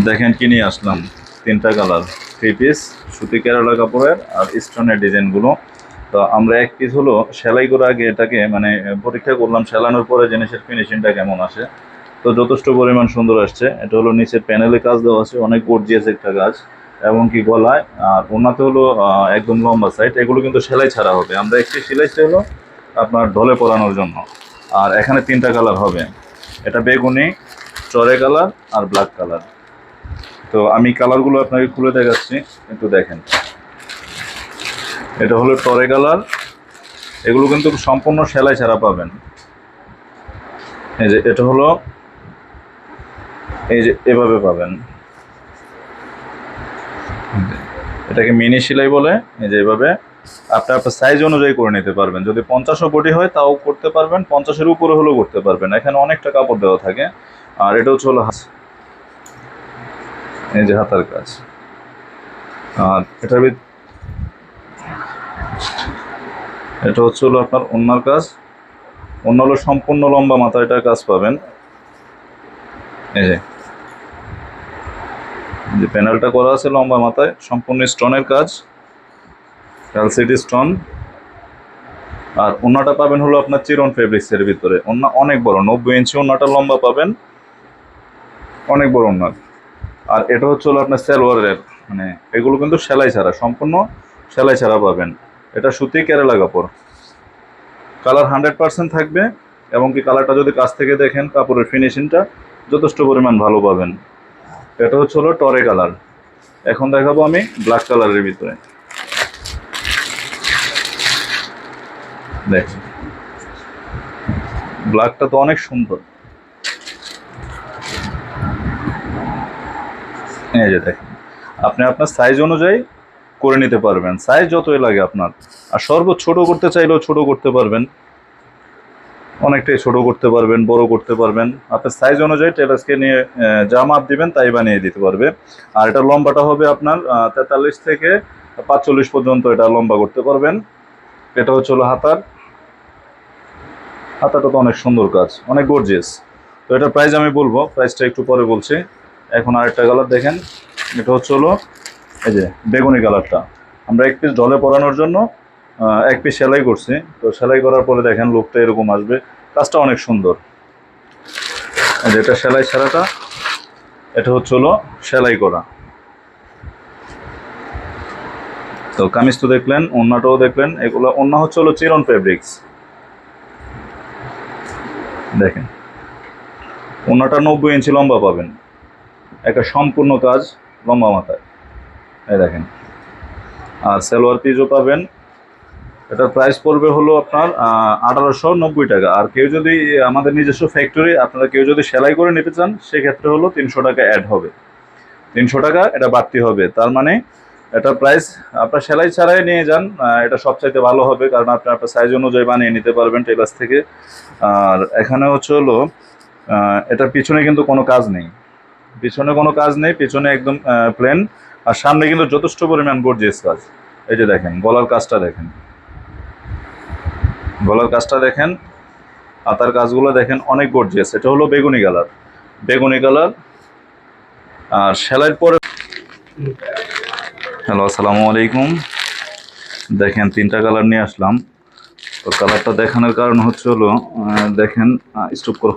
দেখেন কি নিয়ে আসলাম, তিনটা কালার, থ্রি পিস সুতি কেরালা কাপড়ের আর স্টোনের ডিজাইনগুলো। তো আমরা এক পিস হলো সেলাই করে আগে এটাকে মানে পরীক্ষা করলাম, সেলানোর পরে জিনিসের ফিনিশিংটা কেমন আসে। তো যথেষ্ট পরিমাণ সুন্দর আসছে। এটা হলো নিচের প্যানেলে কাজ দেওয়া আছে, অনেক গর্জিয়াস একটা কাজ, এবং কি গলায় আর ওনাতে হলো একদম লম্বা সাইড। এগুলো কিন্তু সেলাই ছাড়া হবে, আমরা একটি সিলাইতে হলো আপনার ঢলে পরানোর জন্য। আর এখানে তিনটা কালার হবে, এটা বেগুনি, চরে কালার আর ব্ল্যাক কালার। তো আমি কালারগুলো আপনাকে খুলে দেখাচ্ছি, একটু দেখেন। এটা হলো টরে কালার, এগুলো কিন্তু সম্পূর্ণ সেলাই ছাড়া পাবেন। এই যে এটা হলো, এই যে এভাবে পাবেন, এটাকে মিনি সেলাই বলে। এই যে এভাবে আপনি আপনার সাইজ অনুযায়ী করে নিতে পারবেন। যদি 50ও বডি হয় তাও করতে পারবেন, 50-এর উপরে হলেও করতে পারবেন। এখানে অনেকটা কাপড় দেওয়া থাকে। আর এটা হচ্ছে হলো এই যে হাতার কাজ। আর এটা হচ্ছে হলো আপনার ওন্নার কাজ। অন্য হলো সম্পূর্ণ লম্বা মাথা, এটার কাজ পাবেন। এই যে প্যানেলটা করা আছে লম্বা মাথায়, সম্পূর্ণ স্টোনের কাজ, এলসিডি স্টোন। আর ওন্নাটা পাবেন হলো আপনার চিরন ফেব্রিক্সের ভিতরে। ওন্না অনেক বড়, 90 ইঞ্চি ওন্নাটা লম্বা পাবেন, অনেক বড় ওন্না। আর এটা হচ্ছে হলো আপনার সালোয়ারের, মানে এগুলো কিন্তু সেলাই ছাড়া, সম্পূর্ণ সেলাই ছাড়া পাবেন। এটা সুতি কেরালা কাপড়, কালার 100% থাকবে। এবং কি কালারটা যদি কাছ থেকে দেখেন, কাপড়ের ফিনিশিংটা যথেষ্ট পরিমাণ ভালো পাবেন। এটা হচ্ছে হলো টরে কালার। এখন দেখাবো আমি ব্ল্যাক কালারের ভিতরে। দেখেন ব্ল্যাকটা তো অনেক সুন্দর। এই যে দেখেন, আপনি আপনার সাইজ অনুযায়ী করে নিতে পারবেন, সাইজ যতই লাগে আপনার। আর সর্বোচ্চ ছোট করতে চাইলেও ছোট করতে পারবেন, অনেকটাই ছোট করতে পারবেন, বড় করতে পারবেন। আপনার সাইজ অনুযায়ী টেলার্সকে নিয়ে যা মাপ দিবেন তাই বানিয়ে দিতে পারবে। আর এটা লম্বাটা হবে আপনার 43 থেকে 45 পর্যন্ত এটা লম্বা করতে পারবেন। এটা হচ্ছে হলো হাতাটা তো অনেক সুন্দর কাজ, অনেক গর্জিয়াস। তো এটা প্রাইস আমি বলবো, প্রাইসটা একটু পরে বলছি। এখন আরেকটা কালার দেখেন, এটা হচ্ছে হলো এই যে বেগুনি কালারটা। আমরা এক পিস ঢলে পরানোর জন্য এক পিস সেলাই করছি। তো সেলাই করার পরে দেখেন লুকটা এরকম আসবে, কাজটা অনেক সুন্দর। যেটা সেলাই ছাড়াটা, এটা হচ্ছে হলো সেলাই করা। তো কামিজ তো দেখলেন, ওন্নাটাও দেখলেন। এগুলো ওন্না হচ্ছে হলো চিরন ফেব্রিক্স। দেখেন ওন্নাটা 90 ইঞ্চি লম্বা পাবেন, একটা সম্পূর্ণ কাজ লম্বা মাথায়। এই দেখেন। আর সালোয়ার পিসও পাবেন। এটার প্রাইস পড়বে হলো আপনার 1890 টাকা। আর কেউ যদি আমাদের নিজস্ব ফ্যাক্টরি, আপনারা কেউ যদি সেলাই করে নিতে চান, সেক্ষেত্রে হলো 300 টাকা অ্যাড হবে, 300 টাকা এটা বাড়তি হবে। তার মানে এটা প্রাইস আপনার সেলাই ছাড়াই নিয়ে যান, এটা সবচাইতে ভালো হবে, কারণ আপনি আপনার সাইজ অনুযায়ী বানিয়ে নিতে পারবেন টেলার্স থেকে। আর এখানে হচ্ছে হলো এটার পিছনে কিন্তু কোনো কাজ নেই, পিছনে কোনো কাজ নেই, পিছনে একদম প্লেন। আর সামনে কিন্তু যথেষ্ট পরিমাণ গর্জিয়াস কাজ। এই যে দেখেন গলার কাজটা দেখেন, গলার কাজটা দেখেন, হাতার কাজগুলো দেখেন, অনেক গর্জিয়াস। এটা হলো বেগুনি কালার, বেগুনি কালার। আর সেলাইয়ের পরে, হ্যালো আসসালামু আলাইকুম। দেখেন তিনটা কালার নিয়ে আসলাম। তো কালারটা দেখানোর কারণ হচ্ছে হলো দেখেন, স্টপ করো।